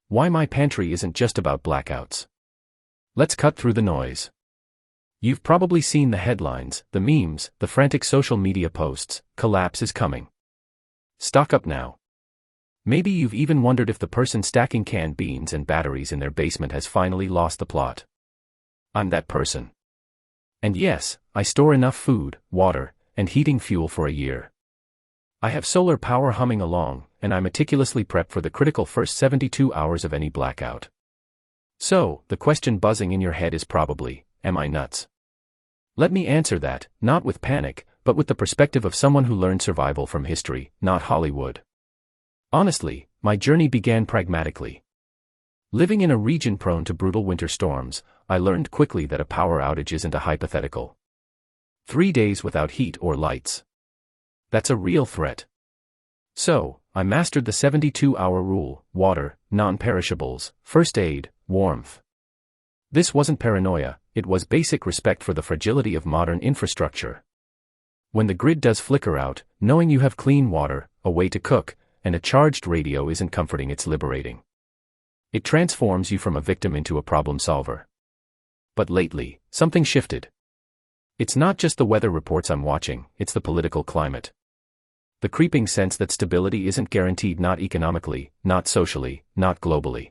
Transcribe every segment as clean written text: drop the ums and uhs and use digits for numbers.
Why my pantry isn't just about blackouts. Let's cut through the noise. You've probably seen the headlines, the memes, the frantic social media posts. Collapse is coming. Stock up now. Maybe you've even wondered if the person stacking canned beans and batteries in their basement has finally lost the plot. I'm that person. And yes, I store enough food, water, and heating fuel for a year. I have solar power humming along, and I meticulously prep for the critical first 72 hours of any blackout. So, the question buzzing in your head is probably, am I nuts? Let me answer that, not with panic, but with the perspective of someone who learned survival from history, not Hollywood. Honestly, my journey began pragmatically. Living in a region prone to brutal winter storms, I learned quickly that a power outage isn't a hypothetical. 3 days without heat or lights. That's a real threat. So, I mastered the 72-hour rule: water, non-perishables, first aid, warmth. This wasn't paranoia, it was basic respect for the fragility of modern infrastructure. When the grid does flicker out, knowing you have clean water, a way to cook, and a charged radio isn't comforting, it's liberating. It transforms you from a victim into a problem solver. But lately, something shifted. It's not just the weather reports I'm watching, it's the political climate. The creeping sense that stability isn't guaranteed, not economically, not socially, not globally.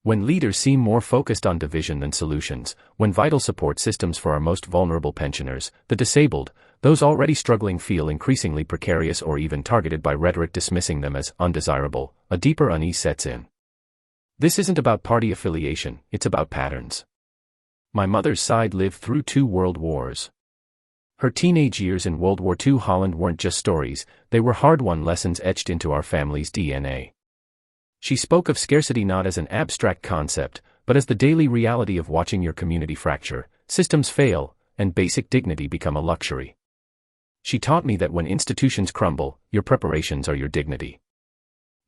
When leaders seem more focused on division than solutions, when vital support systems for our most vulnerable pensioners, the disabled, those already struggling, feel increasingly precarious or even targeted by rhetoric dismissing them as undesirable, a deeper unease sets in. This isn't about party affiliation, it's about patterns. My mother's side lived through 2 world wars. Her teenage years in World War II Holland weren't just stories, they were hard-won lessons etched into our family's DNA. She spoke of scarcity not as an abstract concept, but as the daily reality of watching your community fracture, systems fail, and basic dignity become a luxury. She taught me that when institutions crumble, your preparations are your dignity.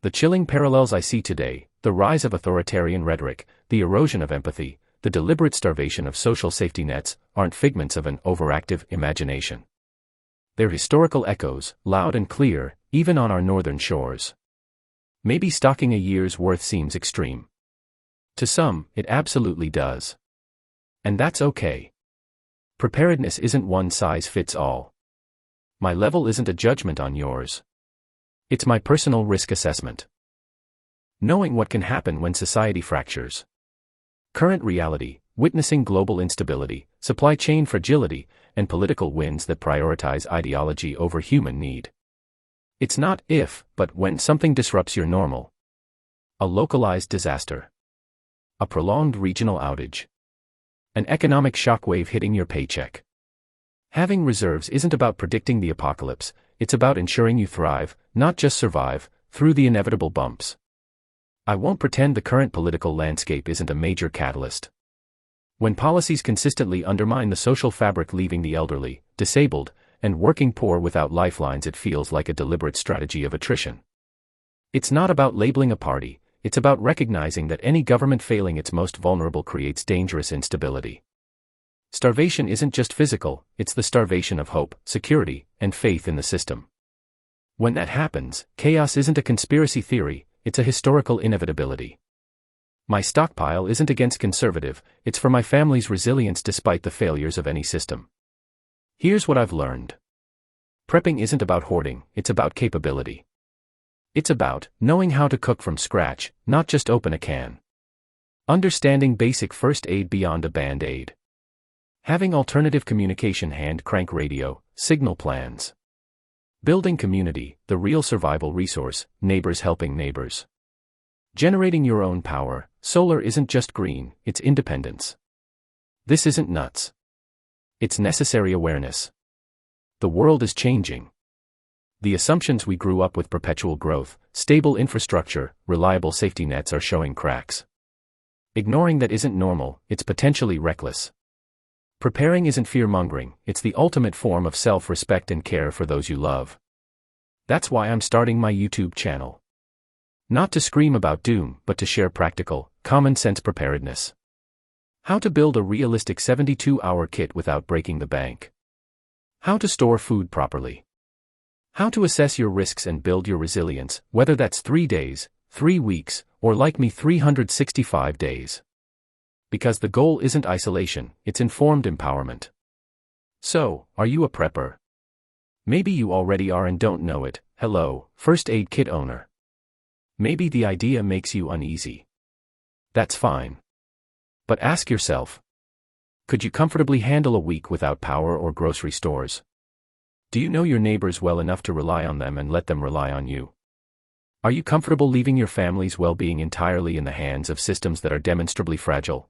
The chilling parallels I see today, the rise of authoritarian rhetoric, the erosion of empathy, the deliberate starvation of social safety nets, aren't figments of an overactive imagination. They're historical echoes, loud and clear, even on our northern shores. Maybe stocking a year's worth seems extreme. To some, it absolutely does. And that's okay. Preparedness isn't one size fits all. My level isn't a judgment on yours. It's my personal risk assessment. Knowing what can happen when society fractures. Current reality, witnessing global instability, supply chain fragility, and political winds that prioritize ideology over human need. It's not if, but when something disrupts your normal. A localized disaster. A prolonged regional outage. An economic shockwave hitting your paycheck. Having reserves isn't about predicting the apocalypse, it's about ensuring you thrive, not just survive, through the inevitable bumps. I won't pretend the current political landscape isn't a major catalyst. When policies consistently undermine the social fabric, leaving the elderly, disabled, and working poor without lifelines, it feels like a deliberate strategy of attrition. It's not about labeling a party, it's about recognizing that any government failing its most vulnerable creates dangerous instability. Starvation isn't just physical, it's the starvation of hope, security, and faith in the system. When that happens, chaos isn't a conspiracy theory, it's a historical inevitability. My stockpile isn't against conservative, it's for my family's resilience despite the failures of any system. Here's what I've learned. Prepping isn't about hoarding, it's about capability. It's about knowing how to cook from scratch, not just open a can. Understanding basic first aid beyond a band-aid. Having alternative communication, hand crank radio, signal plans. Building community, the real survival resource, neighbors helping neighbors. Generating your own power, solar isn't just green, it's independence. This isn't nuts. It's necessary awareness. The world is changing. The assumptions we grew up with, perpetual growth, stable infrastructure, reliable safety nets, are showing cracks. Ignoring that isn't normal, it's potentially reckless. Preparing isn't fear-mongering, it's the ultimate form of self-respect and care for those you love. That's why I'm starting my YouTube channel. Not to scream about doom, but to share practical, common-sense preparedness. How to build a realistic 72-hour kit without breaking the bank. How to store food properly. How to assess your risks and build your resilience, whether that's 3 days, 3 weeks, or like me 365 days. Because the goal isn't isolation, it's informed empowerment. So, are you a prepper? Maybe you already are and don't know it. Hello, first aid kit owner. Maybe the idea makes you uneasy. That's fine. But ask yourself, could you comfortably handle a week without power or grocery stores? Do you know your neighbors well enough to rely on them and let them rely on you? Are you comfortable leaving your family's well-being entirely in the hands of systems that are demonstrably fragile?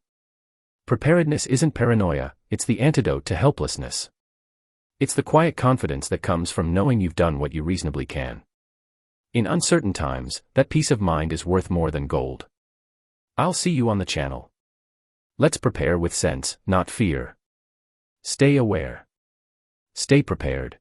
Preparedness isn't paranoia, it's the antidote to helplessness. It's the quiet confidence that comes from knowing you've done what you reasonably can. In uncertain times, that peace of mind is worth more than gold. I'll see you on the channel. Let's prepare with sense, not fear. Stay aware. Stay prepared.